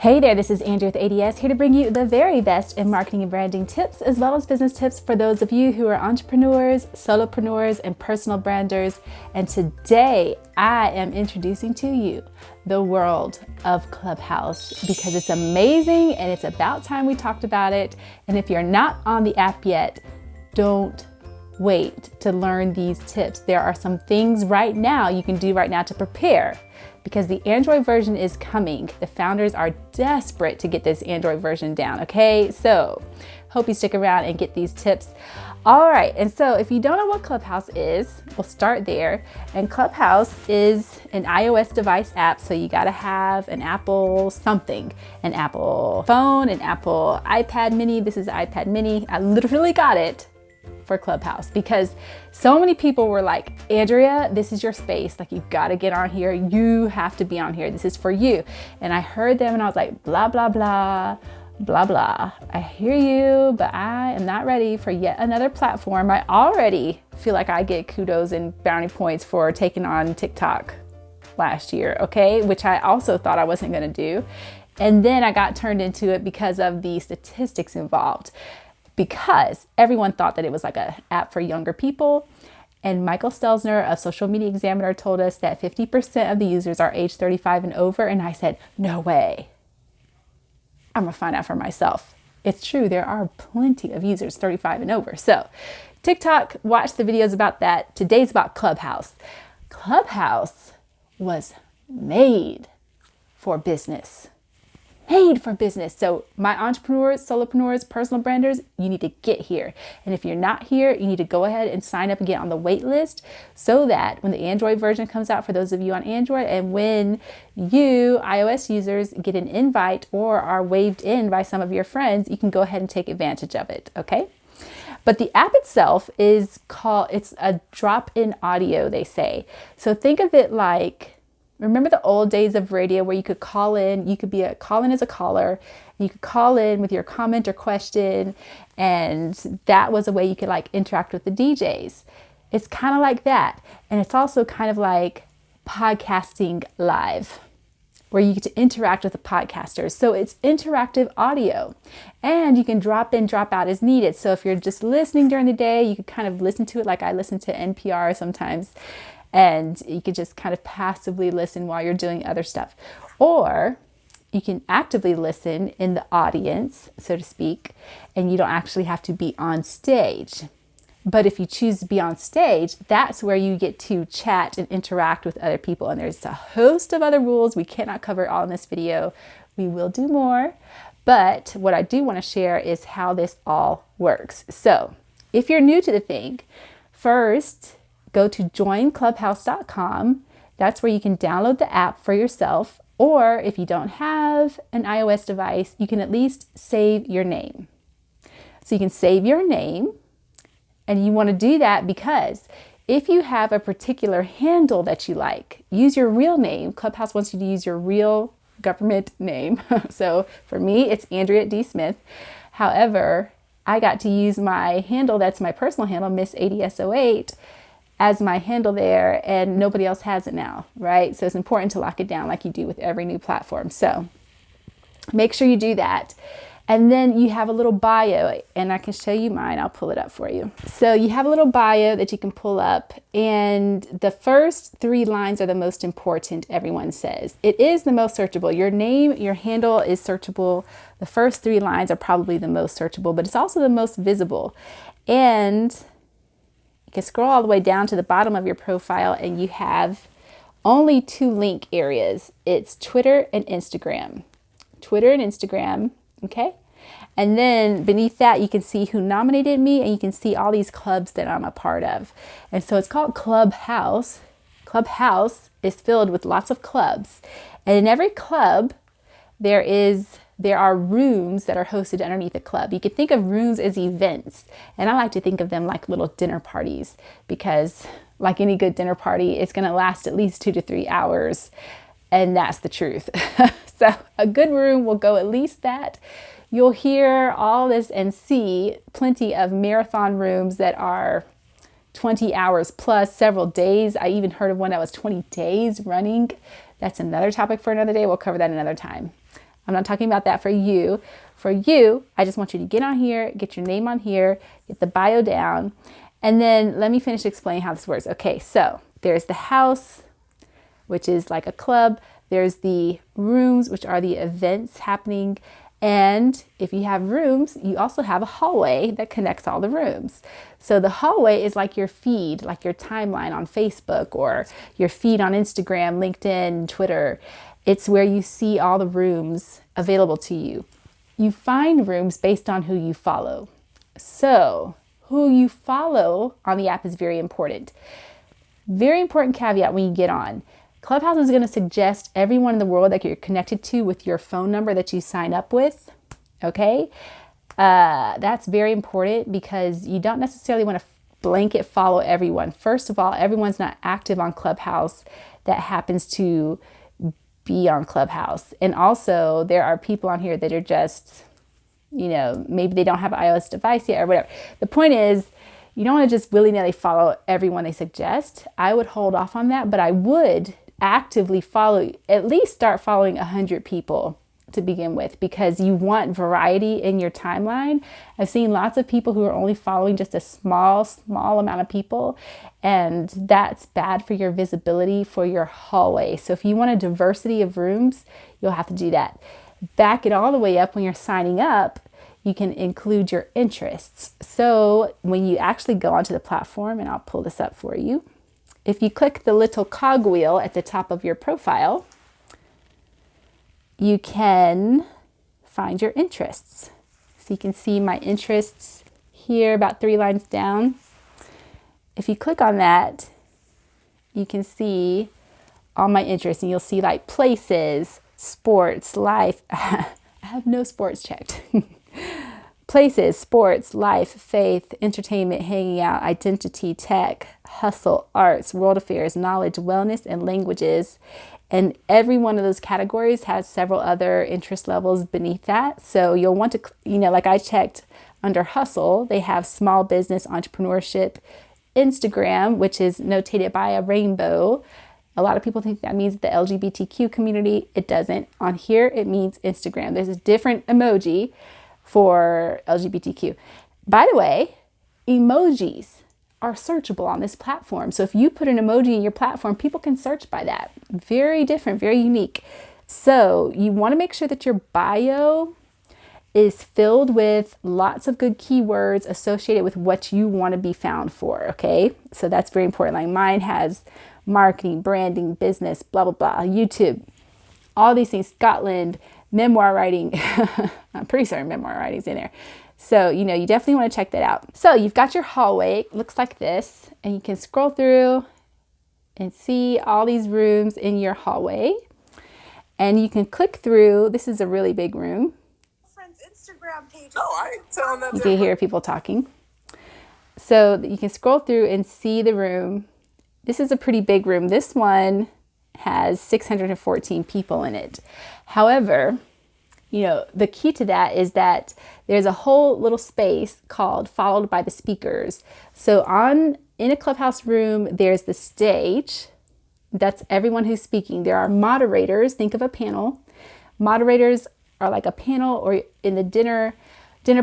Hey there, this is Andrea with ADS, here to bring you the very best in marketing and branding tips, as well as business tips for those of you who are entrepreneurs, solopreneurs, and personal branders. And today I am introducing to you the world of Clubhouse because it's amazing and it's about time we talked about it. And if you're not on the app yet, don't wait to learn these tips. There are some things right now you can do right now to prepare, because the Android version is coming. The founders are desperate to get this Android version down, okay? So hope you stick around and get these tips. All right, and so if you don't know what Clubhouse is, we'll start there. And Clubhouse is an iOS device app, so you gotta have an Apple something, an Apple phone, an Apple iPad mini. This is the iPad mini. I literally got it for Clubhouse because so many people were like, Andrea, this is your space. Like, you got to get on here. You have to be on here. This is for you. And I heard them and I was like, blah, blah, blah, blah, blah. I hear you, but I am not ready for yet another platform. I already feel like I get kudos and brownie points for taking on TikTok last year, okay? Which I also thought I wasn't going to do. And then I got turned into it because of the statistics involved, because everyone thought that it was like an app for younger people. And Michael Stelzner of Social Media Examiner told us that 50% of the users are age 35 and over. And I said, no way. I'm gonna find out for myself. It's true, there are plenty of users 35 and over. So TikTok, watch the videos about that. Today's about Clubhouse. Clubhouse was made for business. Made for business. So my entrepreneurs, solopreneurs, personal branders, you need to get here. And if you're not here, you need to go ahead and sign up and get on the wait list so that when the Android version comes out, for those of you on Android, and when you iOS users get an invite or are waved in by some of your friends, you can go ahead and take advantage of it, okay? But the app itself is it's a drop-in audio, they say. So think of it like, remember the old days of radio where you could call in, you could call in as a caller, you could call in with your comment or question, and that was a way you could like interact with the DJs. It's kind of like that. And it's also kind of like podcasting live, where you get to interact with the podcasters. So it's interactive audio, and you can drop in, drop out as needed. So if you're just listening during the day, you could kind of listen to it like I listen to NPR sometimes. And you could just kind of passively listen while you're doing other stuff. Or you can actively listen in the audience, so to speak, and you don't actually have to be on stage. But if you choose to be on stage, that's where you get to chat and interact with other people. And there's a host of other rules we cannot cover all in this video. We will do more. But what I do want to share is how this all works. So if you're new to the thing, first, go to joinclubhouse.com. That's where you can download the app for yourself. Or if you don't have an iOS device, you can at least save your name. So you can save your name, and you want to do that because if you have a particular handle that you like, use your real name. Clubhouse wants you to use your real government name. So for me, it's Andrea D. Smith. However, I got to use my handle, that's my personal handle, Miss ADS08, as my handle there, and nobody else has it now, right? So it's important to lock it down like you do with every new platform. So make sure you do that. And then you have a little bio, and I can show you mine. I'll pull it up for you. So you have a little bio that you can pull up, and the first 3 lines are the most important, everyone says. It is the most searchable. Your name, your handle is searchable. The first 3 lines are probably the most searchable, but it's also the most visible. And you can scroll all the way down to the bottom of your profile, and you have only 2 link areas. It's Twitter and Instagram. Twitter and Instagram, okay? And then beneath that, you can see who nominated me, and you can see all these clubs that I'm a part of. And so it's called Clubhouse. Clubhouse is filled with lots of clubs. And in every club, there are rooms that are hosted underneath the club. You could think of rooms as events. And I like to think of them like little dinner parties, because like any good dinner party, it's going to last at least 2 to 3 hours. And that's the truth. So a good room will go at least that. You'll hear all this and see plenty of marathon rooms that are 20 hours plus, several days. I even heard of one that was 20 days running. That's another topic for another day. We'll cover that another time. I'm not talking about that for you. For you, I just want you to get on here, get your name on here, get the bio down, and then let me finish explaining how this works. Okay, so there's the house, which is like a club. There's the rooms, which are the events happening. And if you have rooms, you also have a hallway that connects all the rooms. So the hallway is like your feed, like your timeline on Facebook or your feed on Instagram, LinkedIn, Twitter. It's where you see all the rooms available to you. You find rooms based on who you follow. So who you follow on the app is very important. Very important caveat when you get on. Clubhouse is going to suggest everyone in the world that you're connected to with your phone number that you sign up with. Okay. That's very important because you don't necessarily want to blanket follow everyone. First of all, everyone's not active on Clubhouse that happens to be on Clubhouse. And also there are people on here that are just, maybe they don't have an iOS device yet or whatever. The point is, you don't want to just willy-nilly follow everyone they suggest. I would hold off on that, but I would actively follow, at least start following 100 people to begin with, because you want variety in your timeline. I've seen lots of people who are only following just a small amount of people, and that's bad for your visibility for your hallway. So if you want a diversity of rooms, you'll have to do that. Back it all the way up when you're signing up, you can include your interests. So when you actually go onto the platform, and I'll pull this up for you, if you click the little cogwheel at the top of your profile, you can find your interests. So you can see my interests here about 3 lines down. If you click on that, you can see all my interests, and you'll see like places, sports, life. I have no sports checked. Places, sports, life, faith, entertainment, hanging out, identity, tech, hustle, arts, world affairs, knowledge, wellness, and languages. And every one of those categories has several other interest levels beneath that. So you'll want to, like I checked under hustle, they have small business, entrepreneurship, Instagram, which is notated by a rainbow. A lot of people think that means the LGBTQ community. It doesn't. On here, it means Instagram. There's a different emoji for LGBTQ. By the way, emojis are searchable on this platform. So if you put an emoji in your platform, people can search by that. Very different, very unique. So you want to make sure that your bio is filled with lots of good keywords associated with what you want to be found for. Okay. So that's very important. Like mine has marketing, branding, business, blah, blah, blah, YouTube, all these things, Scotland, memoir writing. I'm pretty certain memoir writing's in there. So, you definitely want to check that out. So you've got your hallway. It looks like this, and you can scroll through and see all these rooms in your hallway. And you can click through. This is a really big room. Friend's Instagram page. Oh, I ain't telling that. You can hear people talking. So you can scroll through and see the room. This is a pretty big room. This one has 614 people in it. However, the key to that is that there's a whole little space called followed by the speakers. So in a Clubhouse room, there's the stage. That's everyone who's speaking. There are moderators. Think of a panel. Moderators are like a panel, or in the dinner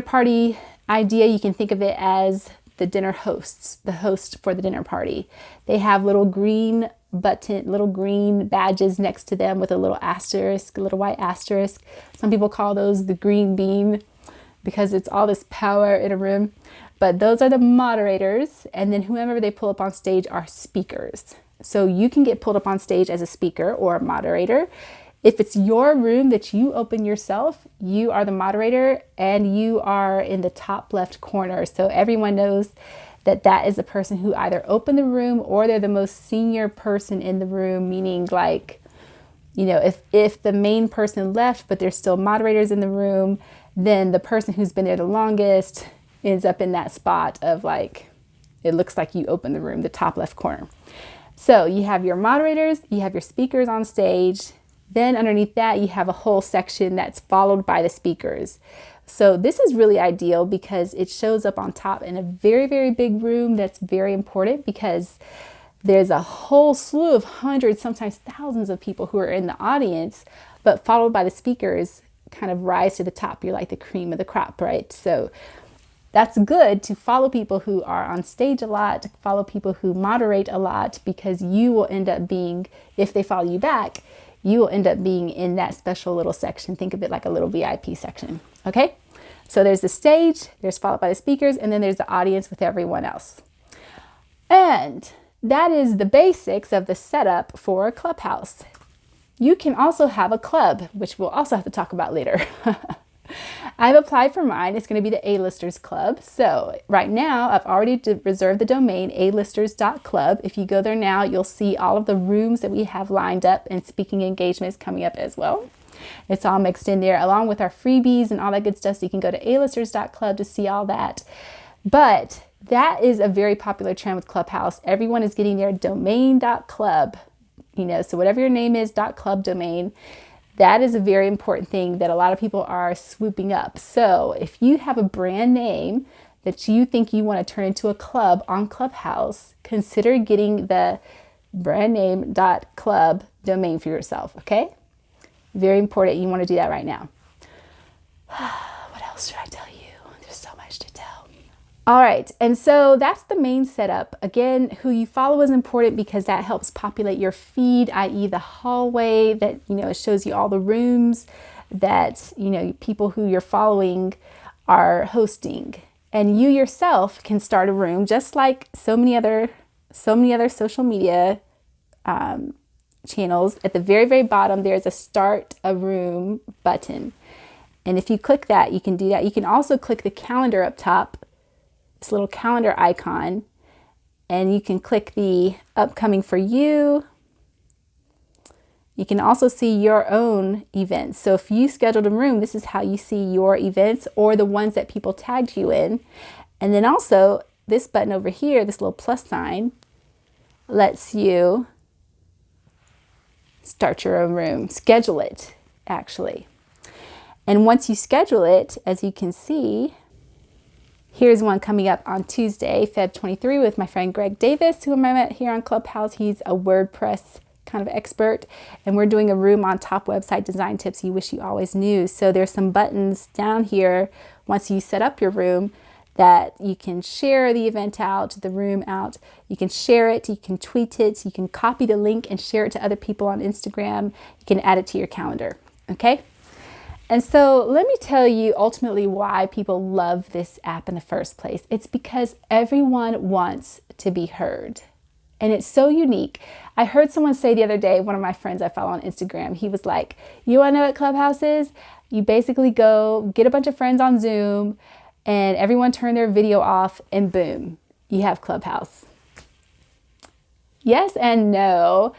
party idea, you can think of it as the dinner hosts, the host for the dinner party. They have little green badges next to them with a little asterisk, a little white asterisk. Some people call those the green bean because it's all this power in a room. But those are the moderators. And then whoever they pull up on stage are speakers. So you can get pulled up on stage as a speaker or a moderator. If it's your room that you open yourself, you are the moderator and you are in the top left corner. So everyone knows that is the person who either opened the room or they're the most senior person in the room, meaning like, if the main person left, but there's still moderators in the room, then the person who's been there the longest ends up in that spot of like, it looks like you opened the room, the top left corner. So you have your moderators, you have your speakers on stage. Then underneath that, you have a whole section that's followed by the speakers. So this is really ideal because it shows up on top in a very, very big room. That's very important because there's a whole slew of hundreds, sometimes thousands of people who are in the audience, but followed by the speakers kind of rise to the top. You're like the cream of the crop, right? So that's good to follow people who are on stage a lot, to follow people who moderate a lot, because you will end up being, if they follow you back, you will end up being in that special little section. Think of it like a little VIP section, okay? So there's the stage, there's followed by the speakers, and then there's the audience with everyone else. And that is the basics of the setup for Clubhouse. You can also have a club, which we'll also have to talk about later. I've applied for mine. It's going to be the A-Listers Club. So right now, I've already reserved the domain alisters.club. If you go there now, you'll see all of the rooms that we have lined up and speaking engagements coming up as well. It's all mixed in there along with our freebies and all that good stuff. So you can go to alisters.club to see all that. But that is a very popular trend with Clubhouse. Everyone is getting their domain.club, so whatever your name is, .club domain. That is a very important thing that a lot of people are swooping up. So if you have a brand name that you think you want to turn into a club on Clubhouse, consider getting the brand name .club domain for yourself, okay? Very important. You want to do that right now. What else should I tell you? There's so much to tell. All right, and so that's the main setup. Again, who you follow is important because that helps populate your feed, i.e. the hallway that, it shows you all the rooms that, people who you're following are hosting. And you yourself can start a room just like so many other social media channels. At the very, very bottom, there's a start a room button. And if you click that, you can do that. You can also click the calendar up top, this little calendar icon, and you can click the upcoming for you. You can also see your own events. So if you scheduled a room, this is how you see your events or the ones that people tagged you in. And then also this button over here, this little plus sign, lets you start your own room, schedule it actually. And once you schedule it, as you can see, here's one coming up on Tuesday, Feb 23, with my friend Greg Davis, who I met here on Clubhouse. He's a WordPress kind of expert, and we're doing a room on top website design tips you wish you always knew. So there's some buttons down here once you set up your room that you can share the event out, the room out. You can share it, you can tweet it, you can copy the link and share it to other people on Instagram. You can add it to your calendar, okay? And so let me tell you ultimately why people love this app in the first place. It's because everyone wants to be heard. And it's so unique. I heard someone say the other day, one of my friends I follow on Instagram, he was like, you want to know what Clubhouse is? You basically go get a bunch of friends on Zoom and everyone turn their video off and boom, you have Clubhouse. Yes and no.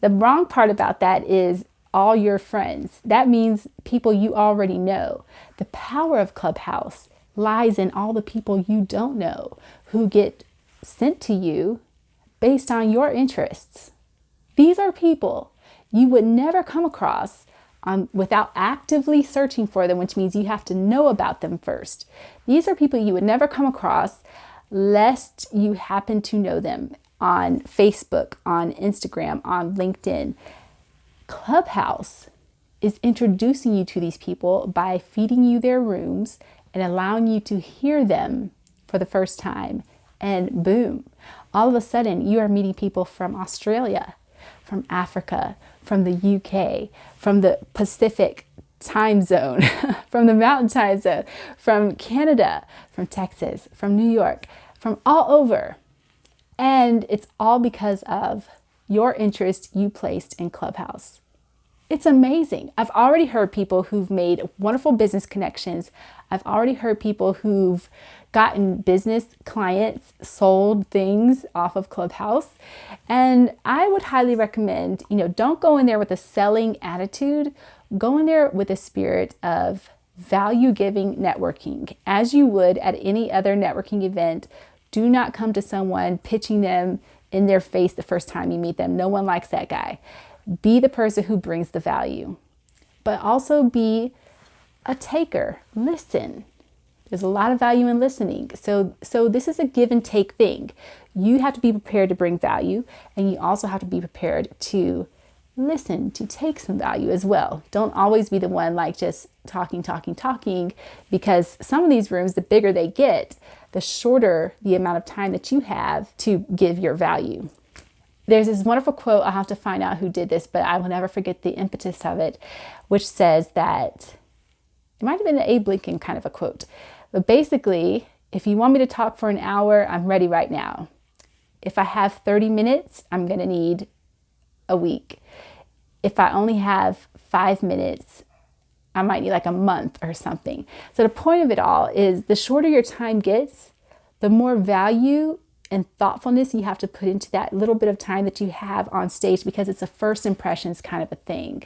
The wrong part about that is all your friends. That means people you already know. The power of Clubhouse lies in all the people you don't know who get sent to you based on your interests. These are people you would never come across without actively searching for them, which means you have to know about them first. These are people you would never come across lest you happen to know them on Facebook, on Instagram, on LinkedIn. Clubhouse is introducing you to these people by feeding you their rooms and allowing you to hear them for the first time. And boom, all of a sudden you are meeting people from Australia, from Africa, from the UK, from the Pacific time zone, from the Mountain time zone, from Canada, from Texas, from New York, from all over. And it's all because of your interest you placed in Clubhouse. It's amazing. I've already heard people who've made wonderful business connections. I've already heard people who've gotten business clients, sold things off of Clubhouse. And I would highly recommend, don't go in there with a selling attitude. Go in there with a spirit of value-giving networking, as you would at any other networking event. Do not come to someone pitching them in their face the first time you meet them. No one likes that guy. Be the person who brings the value, but also be a taker. Listen. There's a lot of value in listening. So this is a give and take thing. You have to be prepared to bring value, and you also have to be prepared to listen to take some value as well. Don't always be the one like just talking, because some of these rooms, the bigger they get, the shorter the amount of time that you have to give your value. There's this wonderful quote, I'll have to find out who did this, but I will never forget the impetus of it, which says that, it might have been an Abe Lincoln kind of a quote, but basically, if you want me to talk for an hour, I'm ready right now. If I have 30 minutes, I'm going to need a week. If I only have 5 minutes, I might need like a month or something. So the point of it all is the shorter your time gets, the more value and thoughtfulness you have to put into that little bit of time that you have on stage, because it's a first impressions kind of a thing.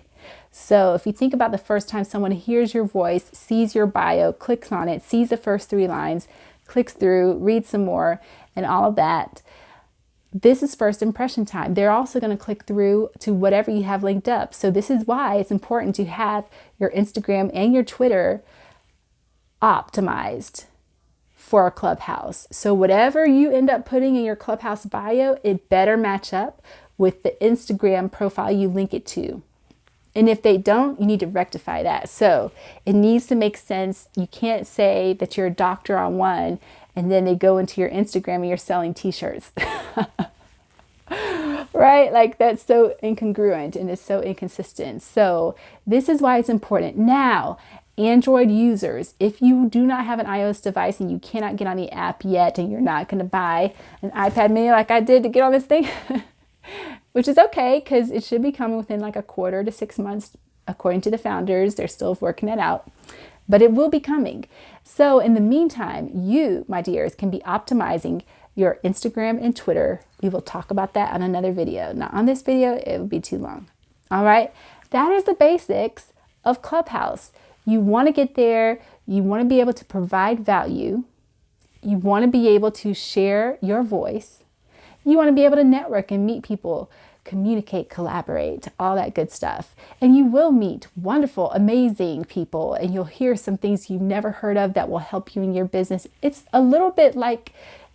So if you think about the first time someone hears your voice, sees your bio, clicks on it, sees the first 3 lines, clicks through, reads some more, and all of that, this is first impression time. They're also going to click through to whatever you have linked up. So this is why it's important to have your Instagram and your Twitter optimized for a Clubhouse. So whatever you end up putting in your Clubhouse bio, it better match up with the Instagram profile you link it to. And if they don't, you need to rectify that. So it needs to make sense. You can't say that you're a doctor on one and then they go into your Instagram and you're selling t-shirts. Right? Like that's so incongruent and it's so inconsistent. So this is why it's important. Now, Android users, if you do not have an iOS device and you cannot get on the app yet and you're not going to buy an iPad mini like I did to get on this thing, which is okay because it should be coming within like a quarter to 6 months, according to the founders. They're still working that out, but it will be coming. So in the meantime, you, my dears, can be optimizing your Instagram and Twitter. We will talk about that on another video. Not on this video, it would be too long. All right, that is the basics of Clubhouse. You want to get there. You want to be able to provide value. You want to be able to share your voice. You want to be able to network and meet people, communicate, collaborate, all that good stuff. And you will meet wonderful, amazing people, and you'll hear some things you've never heard of that will help you in your business. It's a little bit like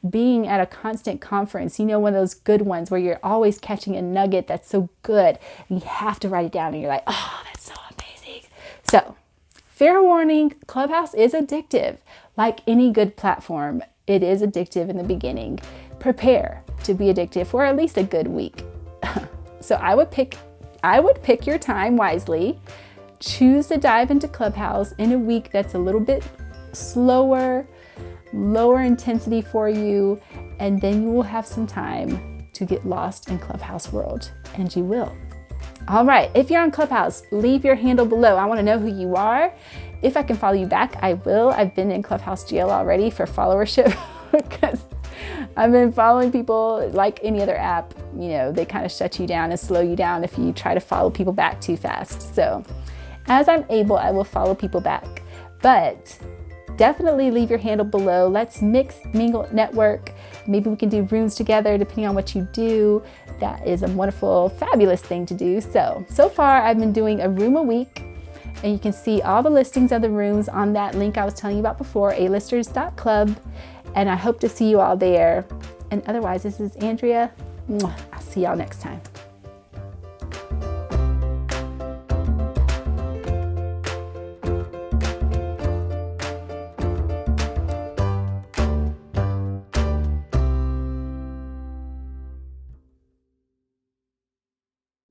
being at a constant conference, you know, one of those good ones where you're always catching a nugget that's so good and you have to write it down and you're like, oh, that's so amazing. So fair warning, Clubhouse is addictive. Like any good platform, it is addictive in the beginning. Prepare to be addictive for at least a good week. So I would pick your time wisely. Choose to dive into Clubhouse in a week that's a little bit slower, lower intensity for you, and then you will have some time to get lost in Clubhouse world, and you will. All right, if you're on Clubhouse, leave your handle below. I want to know who you are. If I can follow you back, I will. I've been in Clubhouse jail already for followership because I've been following people like any other app. You know, they kind of shut you down and slow you down if you try to follow people back too fast. So as I'm able, I will follow people back. But definitely leave your handle below. Let's mix, mingle, network. Maybe we can do rooms together depending on what you do. That is a wonderful, fabulous thing to do. So far I've been doing a room a week, and you can see all the listings of the rooms on that link I was telling you about before, alisters.club. And I hope to see you all there. And otherwise, this is Andrea. I'll see y'all next time.